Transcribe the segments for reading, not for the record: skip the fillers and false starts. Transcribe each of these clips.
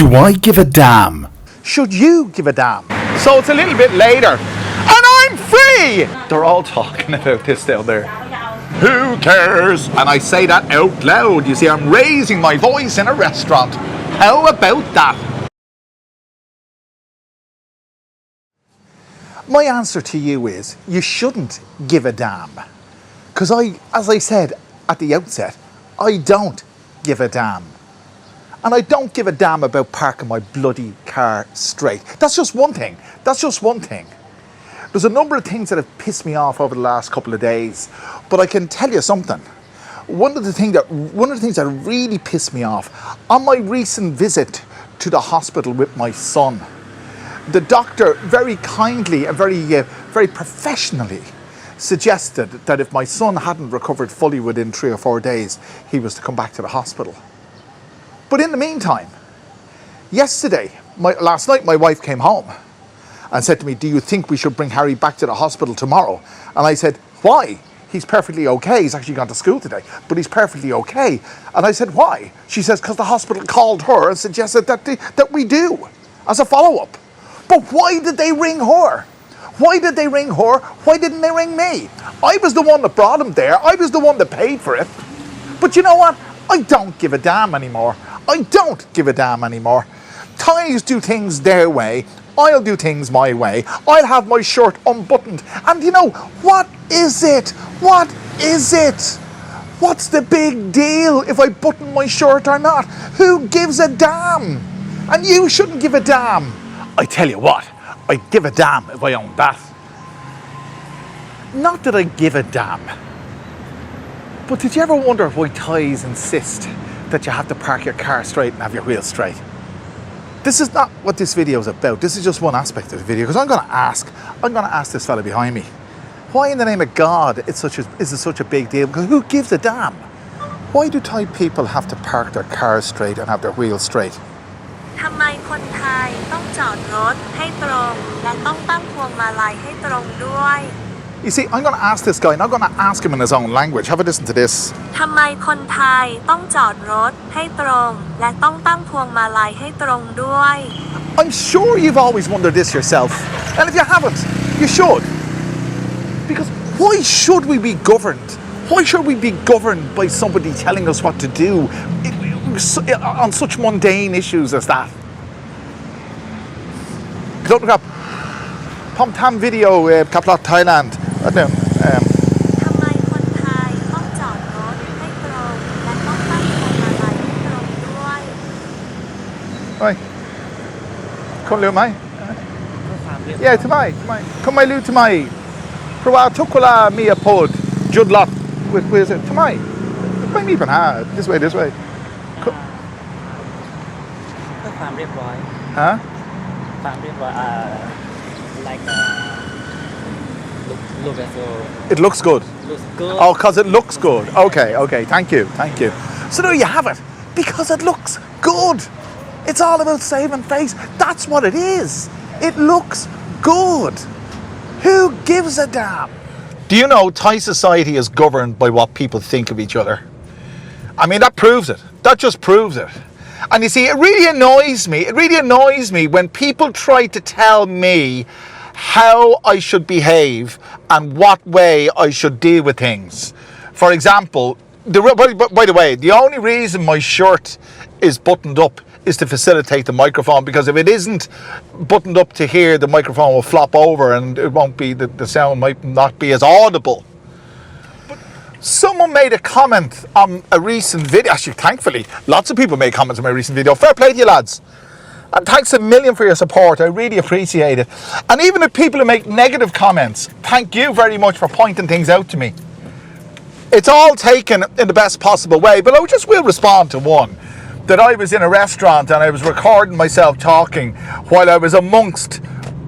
Do I give a damn? Should you give a damn? So it's a little bit later, and I'm free! They're all talking about this down there. Who cares? And I say that out loud. You see, I'm raising my voice in a restaurant. How about that? My answer to you is, you shouldn't give a damn. Because as I said at the outset, I don't give a damn. And I don't give a damn about parking my bloody car straight. That's just one thing. That's just one thing. There's a number of things that have pissed me off over the last couple of days, but I can tell you something. One of the things that really pissed me off, on my recent visit to the hospital with my son, the doctor very kindly and very professionally suggested that if my son hadn't recovered fully within 3 or 4 days, he was to come back to the hospital. But in the meantime, last night my wife came home and said to me, do you think we should bring Harry back to the hospital tomorrow? And I said, why? He's perfectly okay. He's actually gone to school today, but he's perfectly okay. And I said, why? She says, because the hospital called her and suggested that we do as a follow-up. But why did they ring her? Why did they ring her? Why didn't they ring me? I was the one that brought him there. I was the one that paid for it. But you know what? I don't give a damn anymore. I don't give a damn anymore. Thais do things their way. I'll do things my way. I'll have my shirt unbuttoned. And you know, what is it? What is it? What's the big deal if I button my shirt or not? Who gives a damn? And you shouldn't give a damn. I tell you what, I'd give a damn if I owned that. Not that I give a damn. But did you ever wonder why Thais insist that you have to park your car straight and have your wheels straight? This is not what this video is about. This is just one aspect of the video, because I'm going to ask this fella behind me, why in the name of God is it such a big deal? Because who gives a damn? Why do Thai people have to park their cars straight and have their wheels straight? ทำไมคนไทยต้องจอดรถให้ตรงและต้องตั้งพวงมาลัยให้ตรงด้วย You see, I'm going to ask this guy, and I'm going to ask him in his own language. Have a listen to this. ทำไมคนไทยต้องจอดรถให้ตรงและต้องตั้งพวงมาลัยให้ตรงด้วย I'm sure you've always wondered this yourself. And if you haven't, you should. Because why should we be governed? Why should we be governed by somebody telling us what to do on such mundane issues as that? Look up. Pom Tam video, Kaplot, Thailand. I don't know. ทำไมคนไทยต้องจอดรถให้ตรงและต้องตั้งพวงมาลัยให้ตรงด้วย Oi. Come liu mai. Yeah, tomai. Come mai liu tomai. เพราะว่าทุกเวลามีอพูดจุดหลักwith it tomai. ไม่มีปัญหา this way เพื่อความเรียบร้อย Huh? ความเรียบร้อยlike look as though It looks good. looks good. Oh, because it looks good. Okay. Thank you. So there you have it. Because it looks good. It's all about saving face. That's what it is. It looks good. Who gives a damn? Do you know Thai society is governed by what people think of each other? I mean, that proves it. That just proves it. And you see, it really annoys me when people try to tell me how I should behave and what way I should deal with things. For example, by the way, the only reason my shirt is buttoned up is to facilitate the microphone, because if it isn't buttoned up to here, the microphone will flop over and it won't be, the sound might not be as audible. Someone made a comment on a recent video. Actually, thankfully, lots of people made comments on my recent video. Fair play to you, lads. And thanks a million for your support. I really appreciate it. And even if people who make negative comments, thank you very much for pointing things out to me. It's all taken in the best possible way, but I just will respond to one. That I was in a restaurant and I was recording myself talking while I was amongst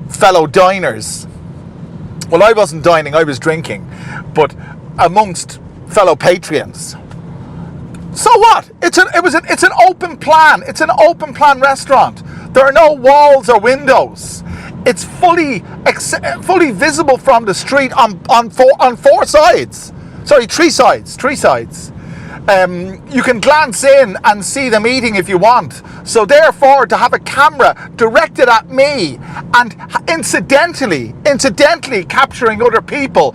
fellow diners. Well, I wasn't dining, I was drinking. But amongst fellow patrons. So what? It's an open plan. It's an open plan restaurant. There are no walls or windows. It's fully visible from the street on four sides. Sorry, three sides. You can glance in and see them eating if you want. So therefore, to have a camera directed at me and incidentally capturing other people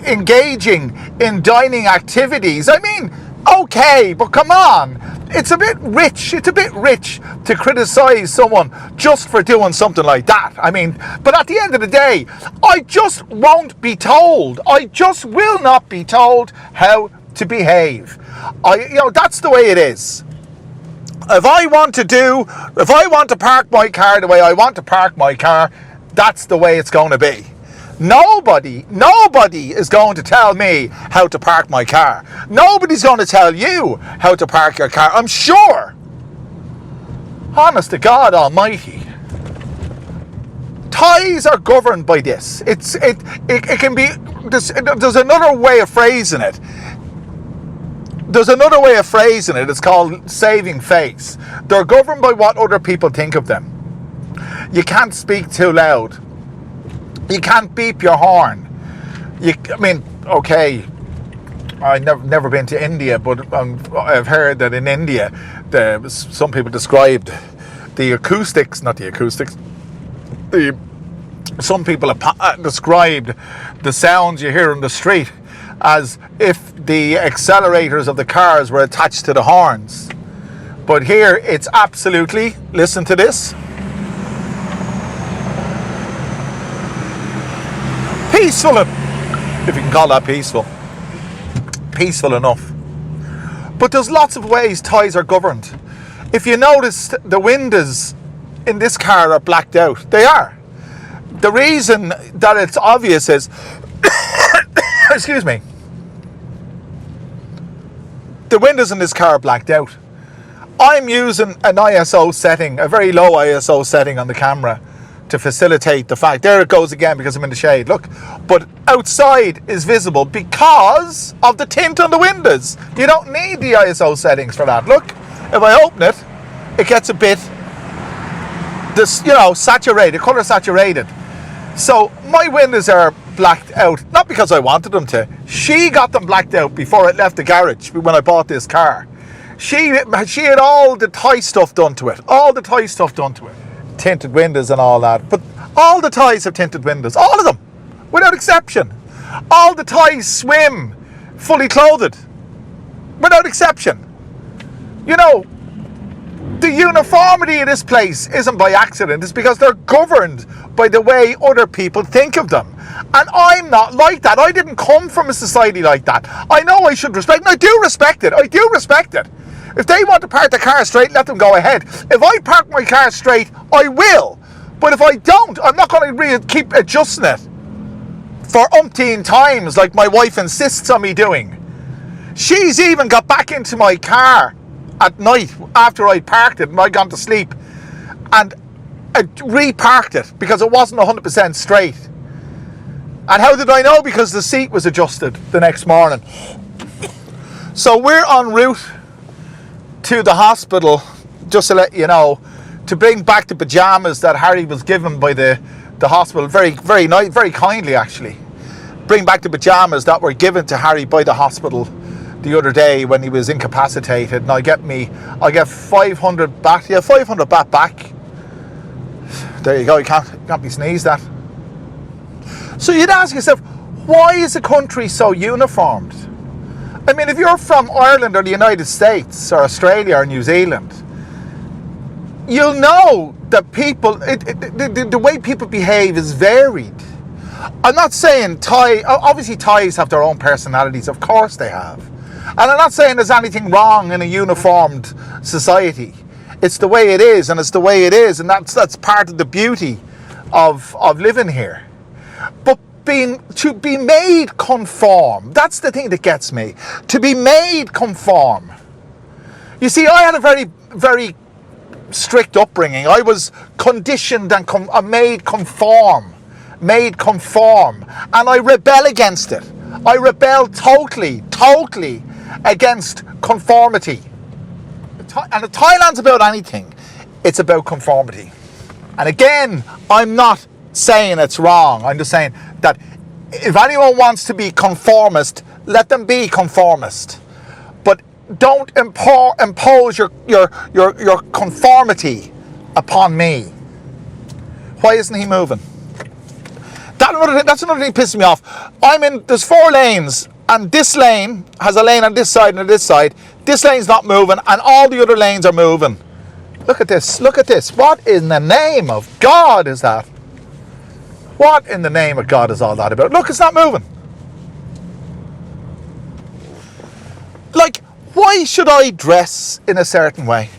engaging in dining activities, I mean, okay, but come on. It's a bit rich to criticize someone just for doing something like that. I mean, but at the end of the day, I just won't be told. I just will not be told how to behave. That's the way it is. If I want to park my car the way I want to park my car, that's the way it's going to be. Nobody is going to tell me how to park my car. Nobody's going to tell you how to park your car, I'm sure. Honest to God Almighty. Thais are governed by this. It can be, there's another way of phrasing it. It's called saving face. They're governed by what other people think of them. You can't speak too loud. You can't beep your horn. Okay, I've never been to India, but I've heard that in India, some people described some people described the sounds you hear on the street as if the accelerators of the cars were attached to the horns. But here it's absolutely, listen to this, peaceful, if you can call that peaceful enough. But there's lots of ways Thais are governed. If you notice, the windows in this car are blacked out. They are. The reason that it's obvious is excuse me, the windows in this car are blacked out. I'm using an ISO setting, a very low ISO setting on the camera to facilitate the fact. There it goes again because I'm in the shade, look. But outside is visible because of the tint on the windows. You don't need the ISO settings for that. Look, if I open it, it gets a bit, saturated, color saturated. So my windows are blacked out, not because I wanted them to. She got them blacked out before it left the garage when I bought this car. She had all the Thai stuff done to it. Tinted windows and all that. But all the Thais have tinted windows. All of them. Without exception. All the Thais swim fully clothed. Without exception. The uniformity of this place isn't by accident. It's because they're governed by the way other people think of them. And I'm not like that. I didn't come from a society like that. I know I should respect, and I do respect it. If they want to park the car straight, let them go ahead. If I park my car straight, I will. But if I don't, I'm not going to keep adjusting it for umpteen times like my wife insists on me doing. She's even got back into my car at night after I parked it and I'd gone to sleep and reparked it because it wasn't 100% straight. And how did I know? Because the seat was adjusted the next morning. So we're en route to the hospital, just to let you know, to bring back the pajamas that Harry was given by the hospital. Very, very nice, very kindly actually. Bring back the pajamas that were given to Harry by the hospital the other day when he was incapacitated, and I get 500 baht. Yeah, 500 baht back. There you go. You can't be sneezed at. So you'd ask yourself, why is the country so uniformed? I mean, if you're from Ireland or the United States or Australia or New Zealand, you'll know that people, the way people behave is varied. I'm not saying obviously Thais have their own personalities, of course they have. And I'm not saying there's anything wrong in a uniformed society. It's the way it is, and it's the way it is, and that's part of the beauty of living here. But to be made conform, that's the thing that gets me. To be made conform. You see, I had a very, very strict upbringing. I was conditioned and made conform, and I rebel against it. I rebel totally against conformity. And if Thailand's about anything, it's about conformity. And again, I'm not saying it's wrong. I'm just saying that if anyone wants to be conformist, let them be conformist. impose your conformity upon me. Why isn't he moving? That's another thing pissing me off. There's 4 lanes, and this lane has a lane on this side and on this side. This lane's not moving, and all the other lanes are moving. Look at this. What in the name of God is that? What in the name of God is all that about? Look, it's not moving. Like, why should I dress in a certain way?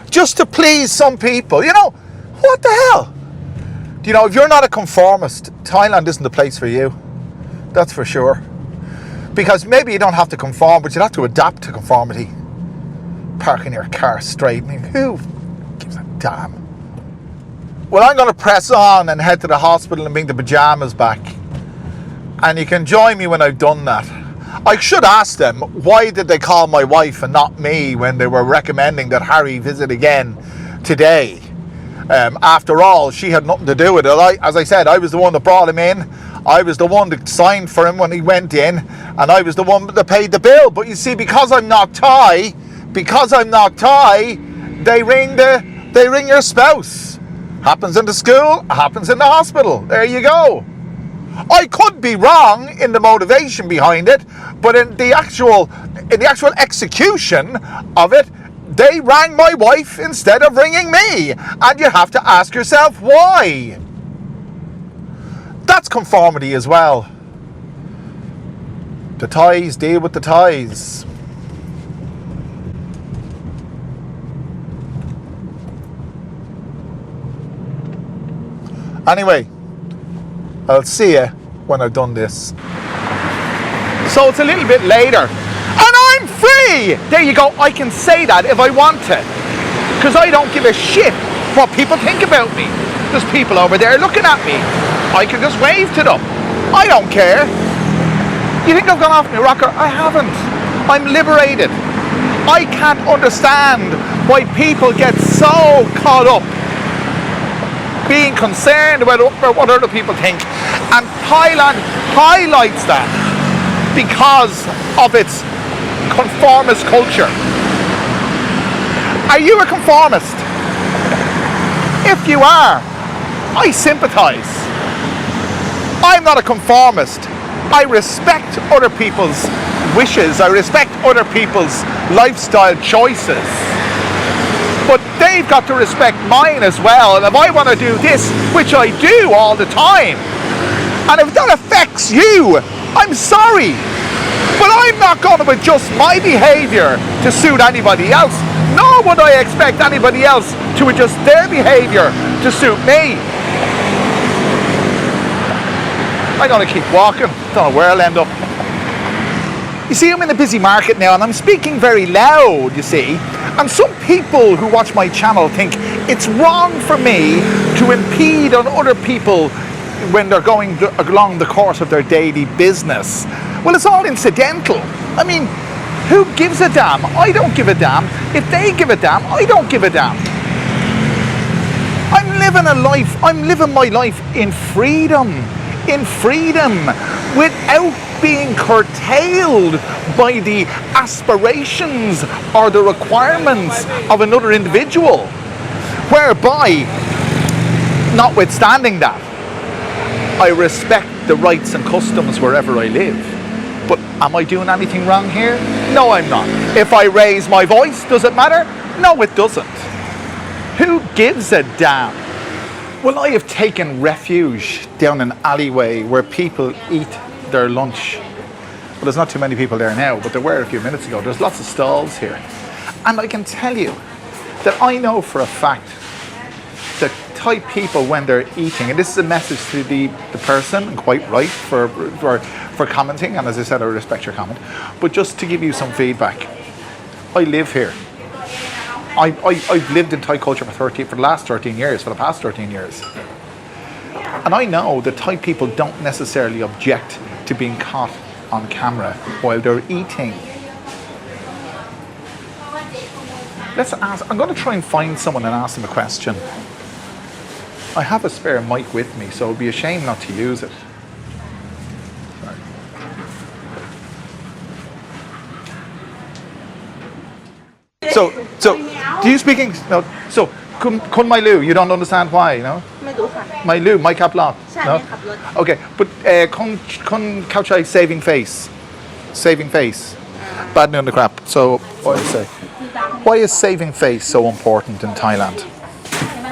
Just to please some people. You know, what the hell? You know, if you're not a conformist, Thailand isn't the place for you. That's for sure. Because maybe you don't have to conform, but you'll have to adapt to conformity. Parking your car straight. I mean, who gives a damn? Well, I'm going to press on and head to the hospital and bring the pajamas back. And you can join me when I've done that. I should ask them, why did they call my wife and not me when they were recommending that Harry visit again today? After all, she had nothing to do with it. As I said, I was the one that brought him in. I was the one that signed for him when he went in. And I was the one that paid the bill. But you see, because I'm not Thai, they ring your spouse. Happens in the school, happens in the hospital. There you go. I could be wrong in the motivation behind it, but in the actual execution of it, they rang my wife instead of ringing me. And you have to ask yourself why. That's conformity as well. The Thais deal with the Thais. Anyway, I'll see you when I've done this. So it's a little bit later. And I'm free! There you go. I can say that if I want to. Because I don't give a shit what people think about me. There's people over there looking at me. I can just wave to them. I don't care. You think I've gone off my rocker? I haven't. I'm liberated. I can't understand why people get so caught up being concerned about what other people think. And Thailand highlights that because of its conformist culture. Are you a conformist? If you are, I sympathise. I'm not a conformist. I respect other people's wishes. I respect other people's lifestyle choices. But they've got to respect mine as well. And if I want to do this, which I do all the time, and if that affects you, I'm sorry. But I'm not going to adjust my behaviour to suit anybody else. Nor would I expect anybody else to adjust their behaviour to suit me. I'm going to keep walking. Don't know where I'll end up. You see, I'm in a busy market now and I'm speaking very loud, you see. And some people who watch my channel think it's wrong for me to impede on other people when they're going along the course of their daily business. Well, it's all incidental. I mean, who gives a damn? I don't give a damn. If they give a damn, I don't give a damn. I'm living my life in freedom, without being curtailed by the aspirations or the requirements of another individual. Whereby, notwithstanding that, I respect the rights and customs wherever I live. But am I doing anything wrong here? No, I'm not. If I raise my voice, does it matter? No, it doesn't. Who gives a damn? Well, I have taken refuge down an alleyway where people eat their lunch. Well, there's not too many people there now, but there were a few minutes ago. There's lots of stalls here. And I can tell you that I know for a fact that Thai people, when they're eating, and this is a message to the person, and quite right for commenting, and as I said, I respect your comment, but just to give you some feedback, I live here. I've lived in Thai culture for the past 13 years. And I know that Thai people don't necessarily object to being caught on camera while they're eating. I'm going to try and find someone and ask them a question. I have a spare mic with me, so it would be a shame not to use it. Sorry. So, do you speak English? No. So, kun my Lu, you don't understand why, no? ไม่รู้ค่ะ My Lu, my cap lock. ใช่ No? ไม่ขับรถ Okay, but kun couch I saving face. Saving face. Bad news on the crap. So, what do you say? Why is saving face so important in Thailand? ทำไม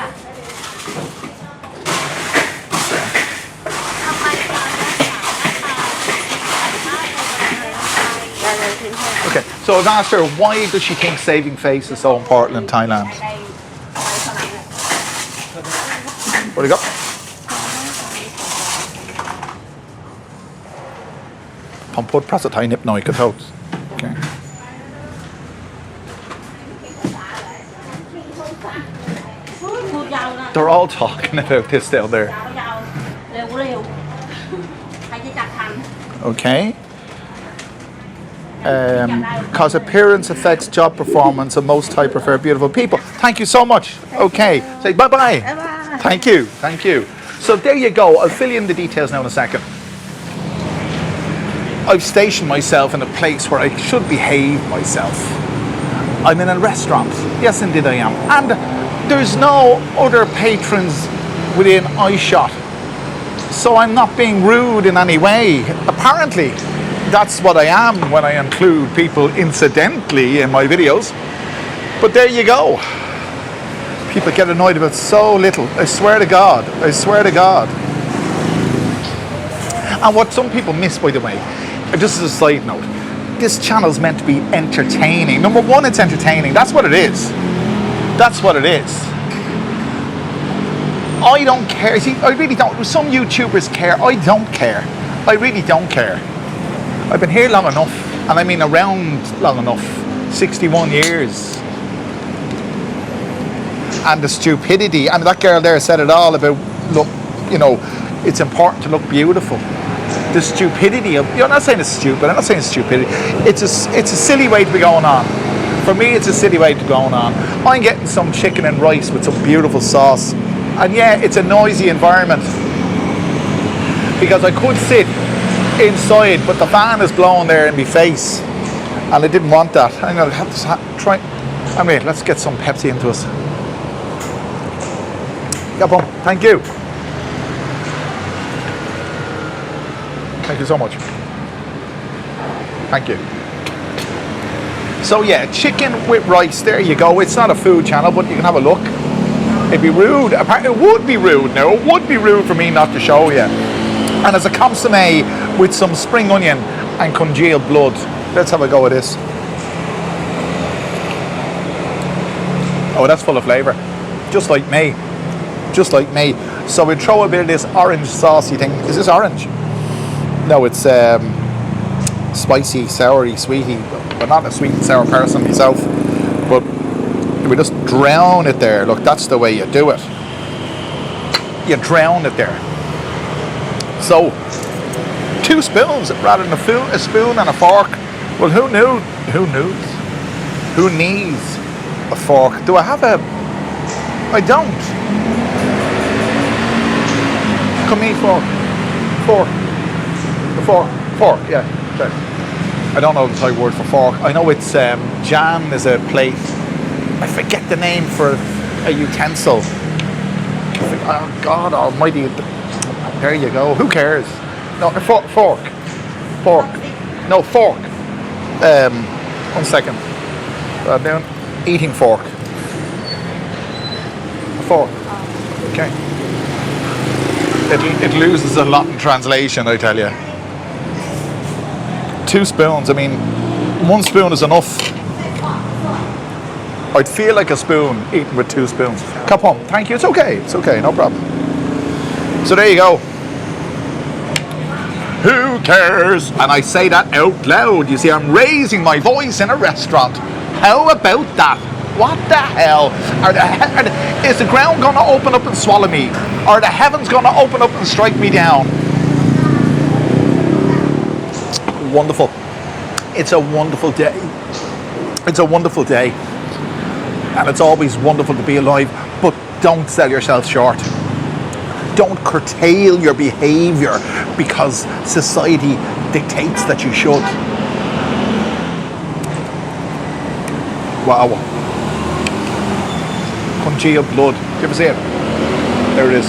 การรักษาหน้าตาเป็นสิ่งสำคัญมากในประเทศไทย ได้เลยทิ้งให้ Okay, so I've asked her why does she think saving face is so important in Thailand? What do you got? Pump put press a tiny nip now, could hold. Okay. They're all talking about this down there. ยาวๆเร็วๆใครจะจับทัน Okay. Because appearance affects job performance and most Thai prefer beautiful people. Thank you so much. Okay. Say bye-bye. Bye-bye. Thank you. Thank you. So there you go. I'll fill you in the details now in a second. I've stationed myself in a place where I should behave myself. I'm in a restaurant. Yes, indeed I am. And there's no other patrons within eyeshot. So I'm not being rude in any way. Apparently, that's what I am when I include people incidentally in my videos. But there you go. People get annoyed about so little. I swear to God. I swear to God. And what some people miss, by the way, just as a side note, this channel's meant to be entertaining. Number one, it's entertaining. That's what it is. That's what it is. I don't care. See, I really don't. Some YouTubers care. I don't care. I really don't care. I've been here long enough, and I mean around long enough. 61 years. And the stupidity, and that girl there said it all about, look, you know, it's important to look beautiful. The stupidity of, you're not saying it's stupid, I'm not saying it's stupidity. It's a silly way to be going on. For me, it's a silly way to be going on. I'm getting some chicken and rice with some beautiful sauce. And yeah, it's a noisy environment. Because I could sit inside, but the fan is blowing there in my face. And I didn't want that. I'm going to have to try. I mean, let's get some Pepsi into us. Yapon, thank you. Thank you so much. Thank you. So yeah, chicken with rice, there you go. It's not a food channel, but you can have a look. It'd be rude. It would be rude now. It would be rude for me not to show you. And as a consomme with some spring onion and congealed blood. Let's have a go at this. Oh, that's full of flavour. Just like me. Just like me. So we throw a bit of this orange saucy thing. Is this orange? No, it's spicy, soury, sweety. I'm not a sweet and sour person myself. But we just drown it there. Look, that's the way you do it. You drown it there. So, 2 spoons rather than a spoon and a fork. Well, who knew? Who knows? Who needs a fork? Do I have a... I don't. Come here, fork. Fork. The fork. Fork, yeah. Okay. I don't know the Thai word for fork. I know it's jan is a plate. I forget the name for a utensil. Oh, God almighty. There you go. Who cares? No, fork. Fork. Fork. No, fork. 1 second. Down. Eating fork. A fork. Okay. It loses a lot in translation, I tell you. 2 spoons. I mean, 1 spoon is enough. I'd feel like a spoon eating with 2 spoons. Kapom, thank you. It's okay. It's okay. No problem. So there you go. Who cares? And I say that out loud. You see, I'm raising my voice in a restaurant. How about that? What the hell? Is the ground going to open up and swallow me? Are the heavens going to open up and strike me down? Wonderful. It's a wonderful day. It's a wonderful day. And it's always wonderful to be alive. But don't sell yourself short. Don't curtail your behaviour because society dictates that you should. Wow. Congealed blood. Do you ever see it? There it is.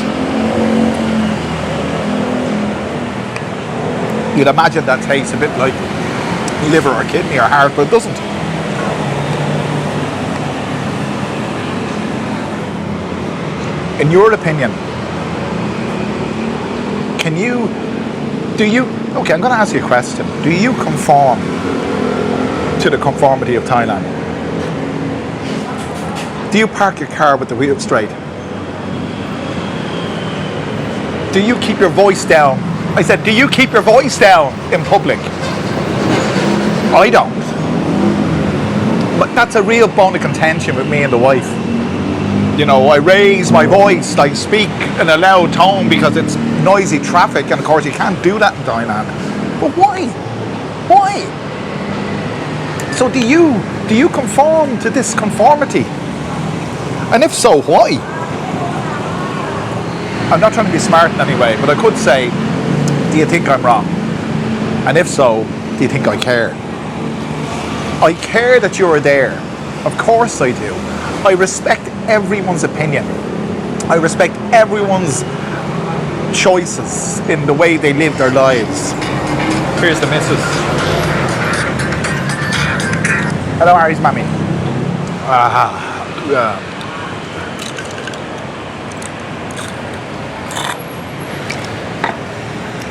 You'd imagine that tastes a bit like liver or kidney or heart, but it doesn't. In your opinion, okay, I'm going to ask you a question. Do you conform to the conformity of Thailand? Do you park your car with the wheel straight? Do you keep your voice down? I said, do you keep your voice down in public? I don't. But that's a real bone of contention with me and the wife. You know, I raise my voice, I speak in a loud tone because it's noisy traffic, and of course you can't do that in Thailand. But why? Why? So do you conform to this conformity? And if so, why? I'm not trying to be smart in any way, but I could say, do you think I'm wrong? And if so, do you think I care? I care that you're there. Of course I do. I respect everyone's opinion. I respect everyone's choices in the way they live their lives. Here's the missus. Hello, Harry's mommy.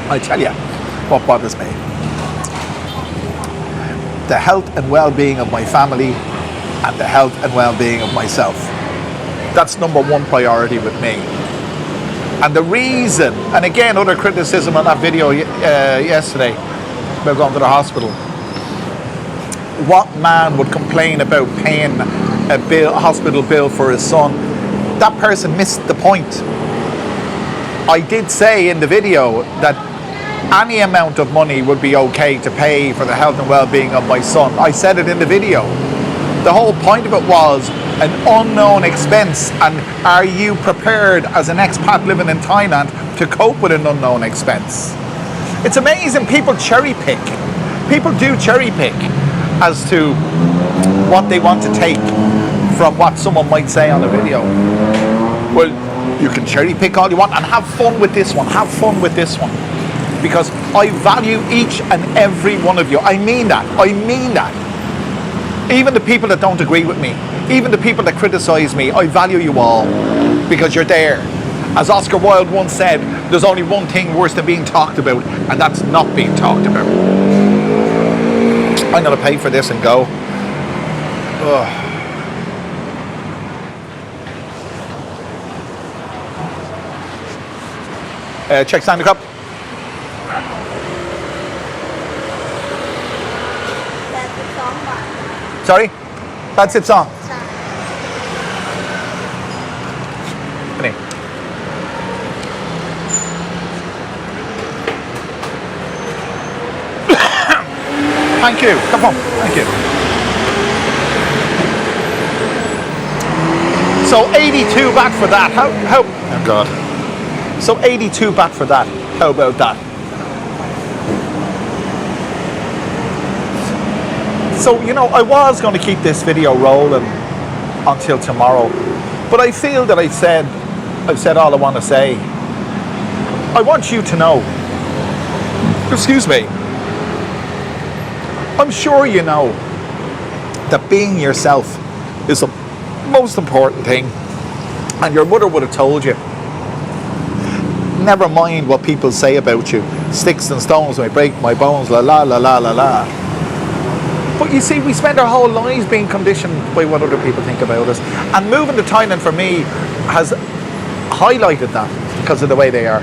I tell you what bothers me. The health and well-being of my family and the health and well-being of myself. That's number one priority with me. And the reason, and again, other criticism on that video yesterday about going to the hospital. What man would complain about paying a hospital bill for his son? That person missed the point. I did say in the video that any amount of money would be okay to pay for the health and well-being of my son. I said it in the video. The whole point of it was an unknown expense, and are you prepared as an expat living in Thailand to cope with an unknown expense? It's amazing, people cherry pick. People do cherry pick as to what they want to take from what someone might say on a video. Well, you can cherry pick all you want and have fun with this one, have fun with this one. Because I value each and every one of you. I mean that. I mean that. Even the people that don't agree with me, even the people that criticize me, I value you all because you're there. As Oscar Wilde once said, there's only one thing worse than being talked about, and that's not being talked about. I'm going to pay for this and go. Ugh. Check stand cup. Sorry? That's it song. Thank you. Come on. Thank you. So 82 baht for that. How oh God. So 82 baht for that. How about that? So, you know, I was going to keep this video rolling until tomorrow, but I feel that I've said all I want to say. I want you to know, excuse me, I'm sure you know that being yourself is the most important thing, and your mother would have told you. Never mind what people say about you. Sticks and stones may break my bones, la la la la la la. But you see, we spend our whole lives being conditioned by what other people think about us. And moving to Thailand for me has highlighted that because of the way they are.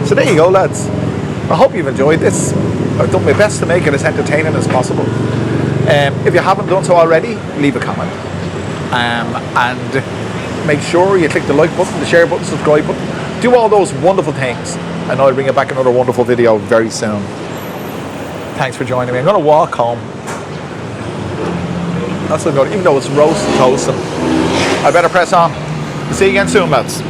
So there you go, lads. I hope you've enjoyed this. I've done my best to make it as entertaining as possible. If you haven't done so already, leave a comment. And make sure you click the like button, the share button, subscribe button. Do all those wonderful things. And I'll bring you back another wonderful video very soon. Thanks for joining me. I'm going to walk home. That's what I'm going to, even though it's roast and toast. I better press on. See you again soon, lads.